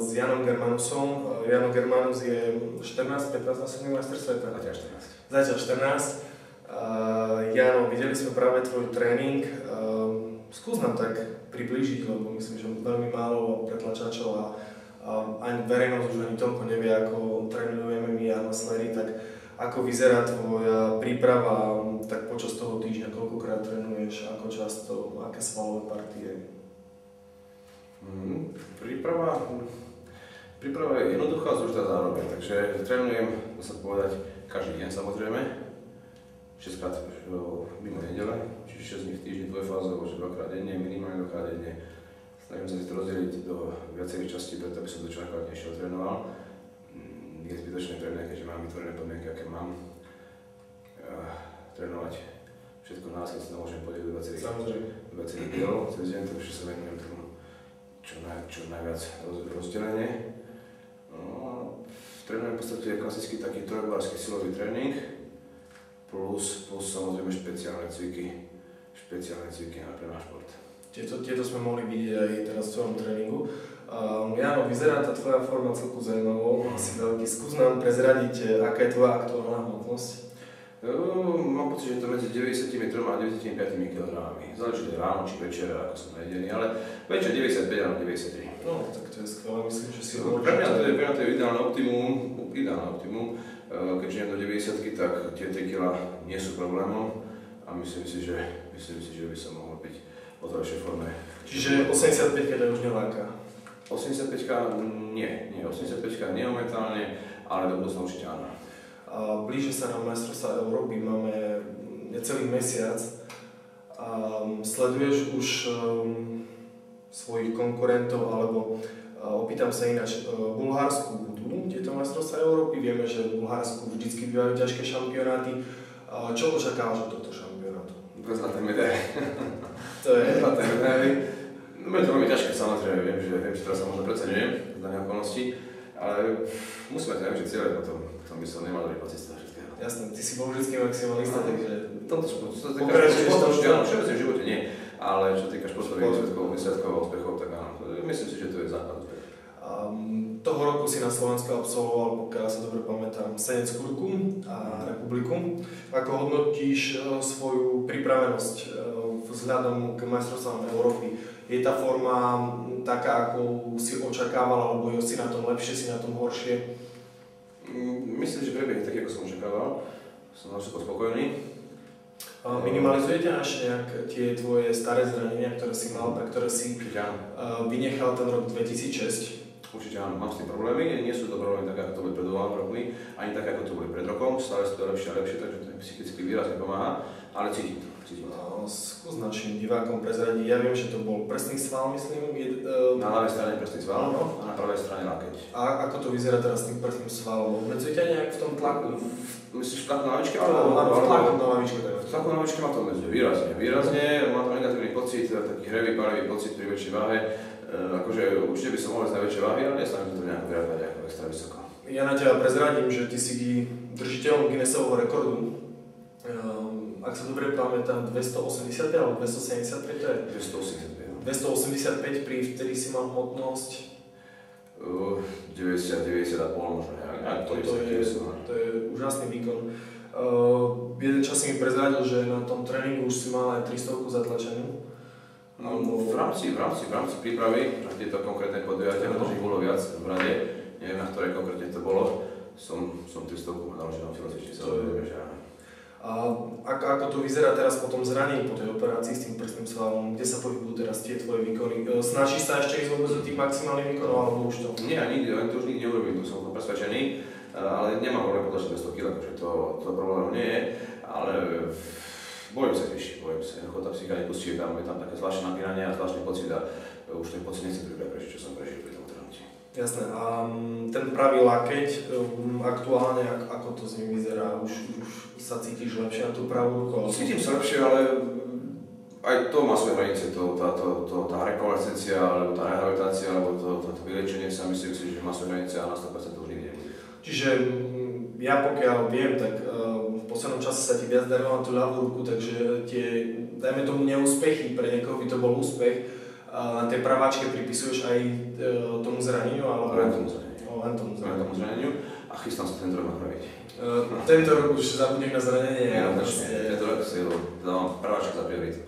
s Janom Germanusom. Jano Germanus je 14-15 násobný majster sveta. Zatiaľ 14. Jano, videli sme práve tvoj tréning. Skús nám tak priblížiť, lebo myslím, že veľmi málo pretlačačov a ani verejnosť už ani toľko nevie, ako trénujeme my armwrestleri, tak ako vyzerá tvoja príprava tak počas toho týždňa, koľkokrát trénuješ, ako často, aké svalové partie? Príprava je jednoduchá, zložitá zároveň, takže trénujem, dá sa povedať, každý deň samozrejme, 6 krát mimo nedele, čiže 6 dní v týždni, dvojfázovo, že 2-krát denne, minimálne 2-krát denne. Snažím sa si to rozdeliť do viacerých častí, preto aby som to čo najkvalitnejšie trénoval. Je zbytočné pre mňa, keďže mám vytvorené podmienky, aké mám, trénovať všetko na nás, keď sa môžem podeliť do viacerých dielov cez deň, takže sa venujem tomu čo najviac rozdelenie. Trénujem v podstate klasický taký trojbojársky silový tréning, plus samozrejme špeciálne cviky pre náš šport. Tieto sme mohli vidieť aj teraz v tvojom tréningu. Jano, vyzerá tá tvoja forma celku zaujímavo, asi veľký. Skús nám prezradiť, aká je tvoja aktuálna hmotnosť? Mám pocit, že je to medzi 93 a 95 kg. Záleží to ráno či večer, ako som najedený, ale večer 95 a 93. No, tak to je skvelé, myslím, že si ho Pre mňa to je ideálne optimum, keďže jem do 90, tak tie 3 kg nie sú problémom a myslím si, že by som mohol byť o lepšej forme. Čiže 85 je už neláka? 85 nie, 85 nie momentálne, ale do budúcna určite áno. Blíži sa nám majstrovstvá Európy, máme necelý mesiac. Sleduješ už svojich konkurentov, alebo opýtam sa ináč, v Bulharsku budú tieto majstrovstvá Európy? Vieme, že v Bulharsku vždycky bývajú ťažké šampionáty. Čo očakávaš od tohto šampionátu? Zlaté medaily. To je? Zlaté medaily. No je to veľmi ťažké, samozrejme, viem, že teraz sa možno preceňujem z danej okolnosti, ale musíme to najvyššie cieľe potom by som nemal dobrý pocit z toho všetkého. Jasné, ty si bol vždycky maximalista, takže... Tomto pokračuješ v tom všeobecnom živote nie, ale čo týka športových výsledkov a úspechov, tak áno, myslím si, že to je základ úspechu. Toho roku si na Slovensku absolvoval, pokiaľ sa dobre pamätám, Seneckú ruku a Republiku. Ako hodnotíš svoju pripravenosť vzhľadom k majstrovstvám Európy? Je tá forma taká, ako si očakával, alebo si na tom lepšie, si na tom horšie? Myslím, že prebieh tak, ako som očakával. Som naozaj spokojný. Minimalizujete až nejak tie tvoje staré zranenia, ktoré si mal, pre ktoré si vynechal ten rok 2006? Určite áno, mám s tým problémy, nie sú to problémy tak, ako to boli pred 2 rokmi, ani tak, ako to boli pred rokom, stále sú to lepšie a lepšie, takže to psychicky výrazne pomáha, ale cítim to. Skús našim divákom prezradiť, ja viem, že to bol prsný sval, myslím. Na ľavej strane prsný sval a na pravej strane lakeť. A ako to vyzerá teraz s tým prstným svalom? Obmedzuje ťa nejak v tom tlaku? Myslíš v tlaku na lavičke? Áno, v tlaku na lavičke. V tlaku na lavičke ma to obmedzuje, výrazne, mám tam negatívny pocit, taký hrevý, párevý pocit pri väčšej váhe. Akože určite by som mohol ísť na väčšie váhy, ale nesnažím to nejako vyrábať ako extra vysoko. Ja na teba prezradím, že ty si držiteľom Guinnessovho rekordu. Ak sa dobre pamätám, 285 alebo 275 to je? 285. 285 pri vtedy si mal hmotnosť? 90 a pol možno nejak. To je úžasný výkon. Jeden čas si mi prezradil, že na tom tréningu už si mal aj 300 zatlačenú. V rámci prípravy na tieto konkrétne podujatia, pretože ich bolo viac v rade, neviem na ktoré konkrétne to bolo, som 300 naložil na filozofične sa dovedeme, že áno. Ako to vyzerá teraz po tom zranení, po tej operácii s tým prstným svalom, kde sa pohybujú teraz tie tvoje výkony? Snažíš sa ešte ísť vôbec do tých maximálnych výkonov, alebo už to? Nie, nikdy, to už nikdy neurobím, to som presvedčený, ale nemám problém podľa 200 kg, akože to problém nie je, ale bojím sa, jednoducho tá psychika nepustí, je tam také zvláštne napínanie a zvláštny pocit a už ten pocit nechcem prežiť, čo som prežil pri tom trénutí. Jasné, a ten pravý lakeť, aktuálne ako to s ním vyzerá? Už sa cítiš lepšie na tú pravú ruku? Cítim sa lepšie, ale aj to má svoje hranice, tá rekonvalescencia, alebo tá rehabilitácia, alebo to vyliečenie sa myslím si, že má svoje hranice a na 100% to už nikdy nebude. Čiže ja pokiaľ viem, tak v poslednom čase sa ti viac darilo na tú ľavú ruku, takže tie, dajme tomu neúspechy, pre niekoho by to bol úspech, na tej praváčke pripisuješ aj tomu zraneniu? Alebo... Len tomu zraneniu. Len tomu zraneniu. A chystám sa tento rok napraviť. Tento rok už zabudnem na zranenie. Tento rok si dávam praváček za prioritu.